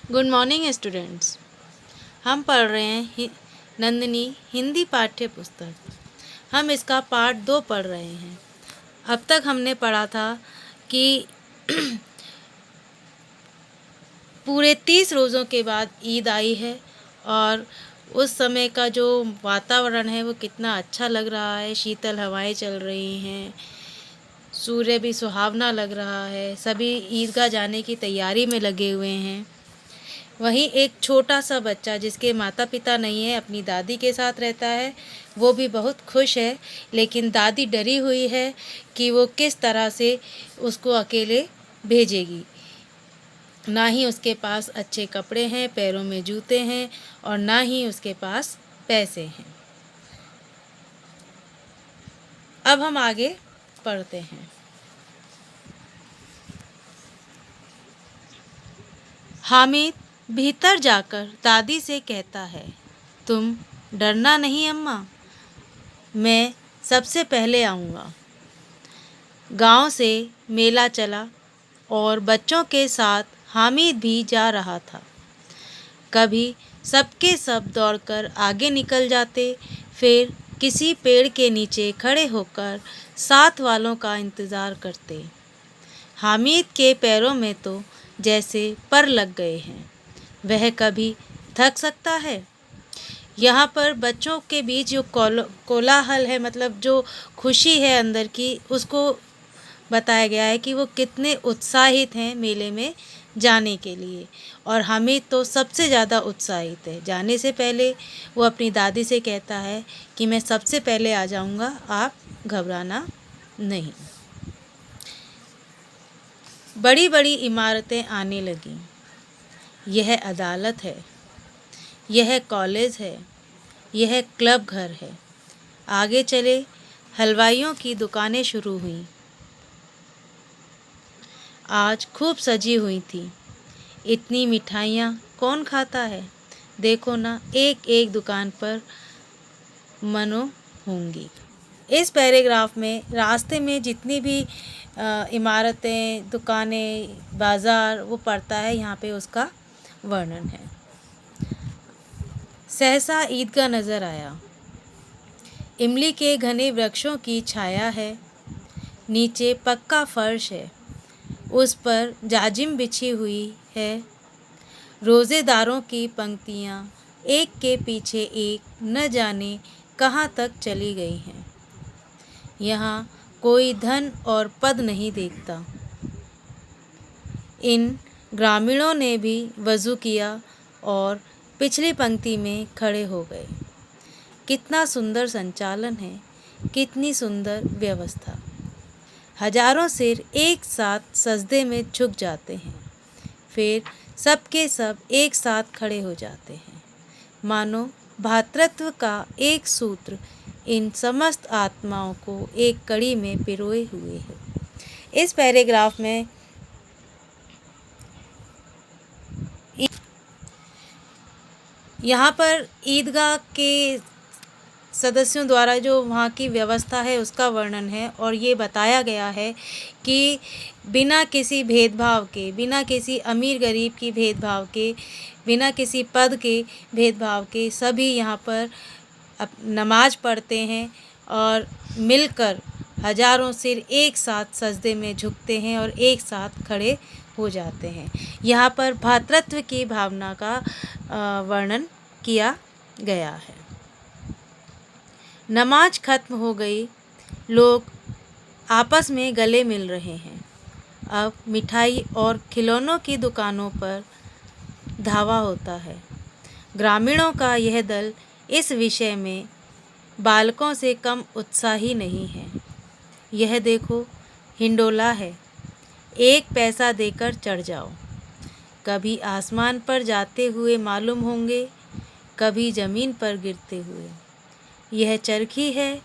Good morning students. हम पढ़ रहे हैं नंदिनी हिंदी पाठ्य पुस्तक। हम इसका पार्ट 2 पढ़ रहे हैं। अब तक हमने पढ़ा था कि पूरे 30 रोज़ों के बाद ईद आई है और उस समय का जो वातावरण है वो कितना अच्छा लग रहा है। शीतल हवाएं चल रही हैं, सूर्य भी सुहावना लग रहा है। सभी ईदगाह जाने की तैयारी में लगे हुए हैं। वहीं एक छोटा सा बच्चा जिसके माता पिता नहीं है, अपनी दादी के साथ रहता है। वो भी बहुत खुश है, लेकिन दादी डरी हुई है कि वो किस तरह से उसको अकेले भेजेगी। ना ही उसके पास अच्छे कपड़े हैं, पैरों में जूते हैं और ना ही उसके पास पैसे हैं। अब हम आगे पढ़ते हैं। हामिद भीतर जाकर दादी से कहता है, तुम डरना नहीं अम्मा, मैं सबसे पहले आऊँगा। गांव से मेला चला और बच्चों के साथ हामिद भी जा रहा था। कभी सबके सब दौड़कर आगे निकल जाते, फिर किसी पेड़ के नीचे खड़े होकर साथ वालों का इंतज़ार करते। हामिद के पैरों में तो जैसे पर लग गए हैं। वह कभी थक सकता है। यहाँ पर बच्चों के बीच जो कोलाहल है, मतलब जो खुशी है अंदर की, उसको बताया गया है कि वो कितने उत्साहित हैं मेले में जाने के लिए। और हामिद तो सबसे ज़्यादा उत्साहित है। जाने से पहले वो अपनी दादी से कहता है कि मैं सबसे पहले आ जाऊँगा, आप घबराना नहीं। बड़ी बड़ी इमारतें आने लगीं। यह अदालत है, यह कॉलेज है, यह क्लब घर है। आगे चले हलवाइयों की दुकानें शुरू हुईं। आज खूब सजी हुई थी। इतनी मिठाइयाँ कौन खाता है? देखो ना, एक एक दुकान पर मनो होंगी। इस पैराग्राफ में रास्ते में जितनी भी इमारतें, दुकानें, बाज़ार वो पड़ता है, यहाँ पे उसका वर्णन है। सहसा ईदगाह नज़र आया। इमली के घने वृक्षों की छाया है। नीचे पक्का फर्श है, उस पर जाजिम बिछी हुई है। रोज़ेदारों की पंक्तियाँ एक के पीछे एक न जाने कहाँ तक चली गई हैं। यहाँ कोई धन और पद नहीं देखता। इन ग्रामीणों ने भी वज़ू किया और पिछली पंक्ति में खड़े हो गए। कितना सुंदर संचालन है, कितनी सुंदर व्यवस्था। हजारों सिर एक साथ सजदे में झुक जाते हैं, फिर सबके सब एक साथ खड़े हो जाते हैं, मानो भ्रातृत्व का एक सूत्र इन समस्त आत्माओं को एक कड़ी में पिरोए हुए है। इस पैराग्राफ में यहाँ पर ईदगाह के सदस्यों द्वारा जो वहाँ की व्यवस्था है उसका वर्णन है और ये बताया गया है कि बिना किसी भेदभाव के, बिना किसी अमीर गरीब की भेदभाव के, बिना किसी पद के भेदभाव के सभी यहाँ पर नमाज पढ़ते हैं और मिलकर हजारों सिर एक साथ सजदे में झुकते हैं और एक साथ खड़े हो जाते हैं। यहाँ पर भ्रातृत्व की भावना का वर्णन किया गया है। नमाज खत्म हो गई, लोग आपस में गले मिल रहे हैं। अब मिठाई और खिलौनों की दुकानों पर धावा होता है। ग्रामीणों का यह दल इस विषय में बालकों से कम उत्साही नहीं है। यह देखो, हिंडोला है, 1 पैसा देकर चढ़ जाओ। कभी आसमान पर जाते हुए मालूम होंगे, कभी ज़मीन पर गिरते हुए। यह चरखी है,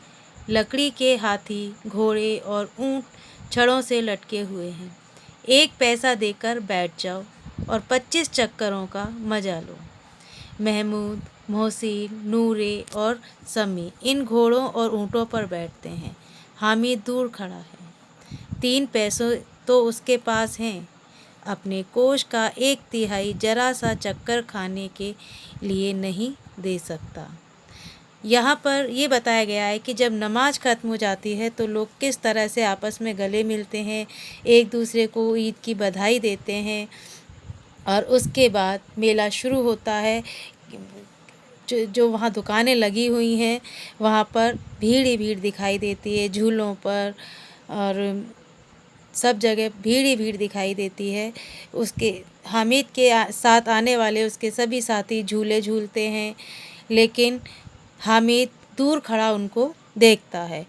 लकड़ी के हाथी, घोड़े और ऊँट छड़ों से लटके हुए हैं। 1 पैसा देकर बैठ जाओ और 25 चक्करों का मज़ा लो। महमूद, मोहसिन, नूरे और समी इन घोड़ों और ऊँटों पर बैठते हैं। हामिद दूर खड़ा है। 3 पैसे तो उसके पास हैं। अपने कोष का 1/3 जरा सा चक्कर खाने के लिए नहीं दे सकता। यहाँ पर ये बताया गया है कि जब नमाज ख़त्म हो जाती है तो लोग किस तरह से आपस में गले मिलते हैं, एक दूसरे को ईद की बधाई देते हैं और उसके बाद मेला शुरू होता है। जो वहाँ दुकानें लगी हुई हैं वहाँ पर भीड़ ही भीड़ दिखाई देती है, झूलों पर और सब जगह भीड़ ही भीड़ दिखाई देती है। उसके हामिद के साथ आने वाले उसके सभी साथी झूले झूलते हैं, लेकिन हामिद दूर खड़ा उनको देखता है।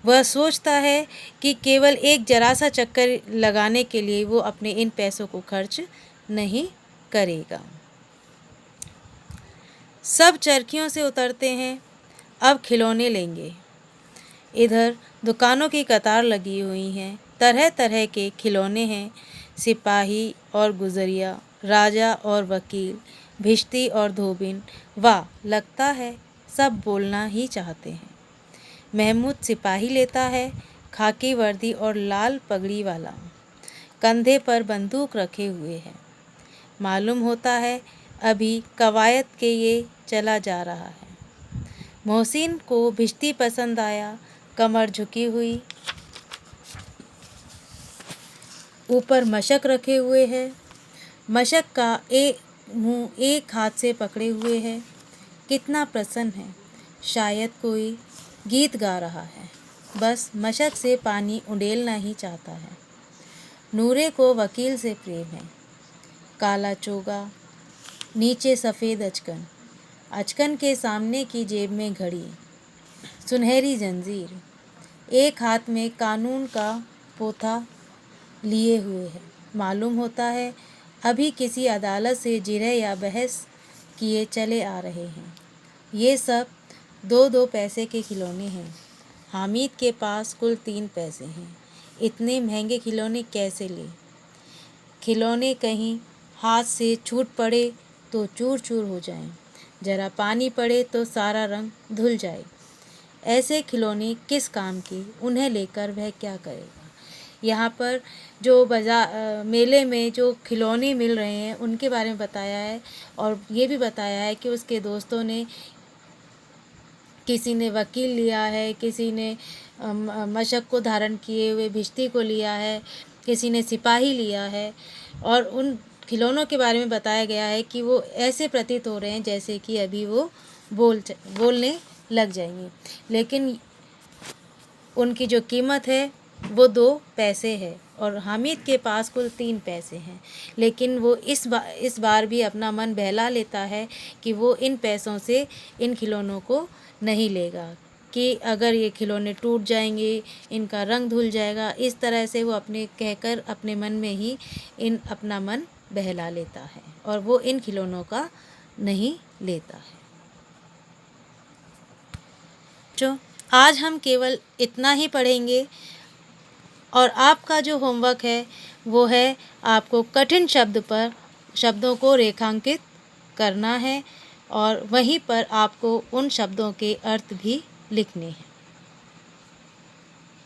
वह सोचता है कि केवल एक जरा सा चक्कर लगाने के लिए वो अपने इन पैसों को खर्च नहीं करेगा। सब चरखियों से उतरते हैं, अब खिलौने लेंगे। इधर दुकानों की कतार लगी हुई हैं, तरह तरह के खिलौने हैं, सिपाही और गुजरिया, राजा और वकील, भिश्ती और धोबिन। वाह, लगता है सब बोलना ही चाहते हैं। महमूद सिपाही लेता है, खाकी वर्दी और लाल पगड़ी वाला, कंधे पर बंदूक रखे हुए है। मालूम होता है अभी कवायद के ये चला जा रहा है। मोहसिन को भिश्ती पसंद आया, कमर झुकी हुई, ऊपर मशक रखे हुए है, मशक का मुंह एक हाथ से पकड़े हुए है। कितना प्रसन्न है, शायद कोई गीत गा रहा है, बस मशक से पानी उंडेलना ही चाहता है। नूरे को वकील से प्रेम है, काला चोगा, नीचे सफ़ेद अचकन, अचकन के सामने की जेब में घड़ी, सुनहरी जंजीर, एक हाथ में कानून का पोथा लिए हुए है। मालूम होता है अभी किसी अदालत से जिरह या बहस किए चले आ रहे हैं। ये सब 2-2 पैसे के खिलौने हैं। हामिद के पास कुल 3 पैसे हैं। इतने महंगे खिलौने कैसे ले? खिलौने कहीं हाथ से छूट पड़े तो चूर चूर हो जाएं, जरा पानी पड़े तो सारा रंग धुल जाए। ऐसे खिलौने किस काम के? उन्हें लेकर वह क्या करेगा? यहाँ पर जो मेले में जो खिलौने मिल रहे हैं उनके बारे में बताया है और ये भी बताया है कि उसके दोस्तों ने, किसी ने वकील लिया है, किसी ने मशक को धारण किए हुए भिश्ती को लिया है, किसी ने सिपाही लिया है और उन खिलौनों के बारे में बताया गया है कि वो ऐसे प्रतीत हो रहे हैं जैसे कि अभी वो बोलने लग जाएंगे, लेकिन उनकी जो कीमत है वो 2 पैसे है और हामिद के पास कुल 3 पैसे हैं। लेकिन वो इस बार भी अपना मन बहला लेता है कि वो इन पैसों से इन खिलौनों को नहीं लेगा, कि अगर ये खिलौने टूट जाएंगे, इनका रंग धुल जाएगा। इस तरह से वो कहकर अपने मन में ही अपना मन बहला लेता है और वो इन खिलौनों का नहीं लेता है। जो आज हम केवल इतना ही पढ़ेंगे और आपका जो होमवर्क है वो है आपको कठिन शब्दों को रेखांकित करना है और वहीं पर आपको उन शब्दों के अर्थ भी लिखने हैं।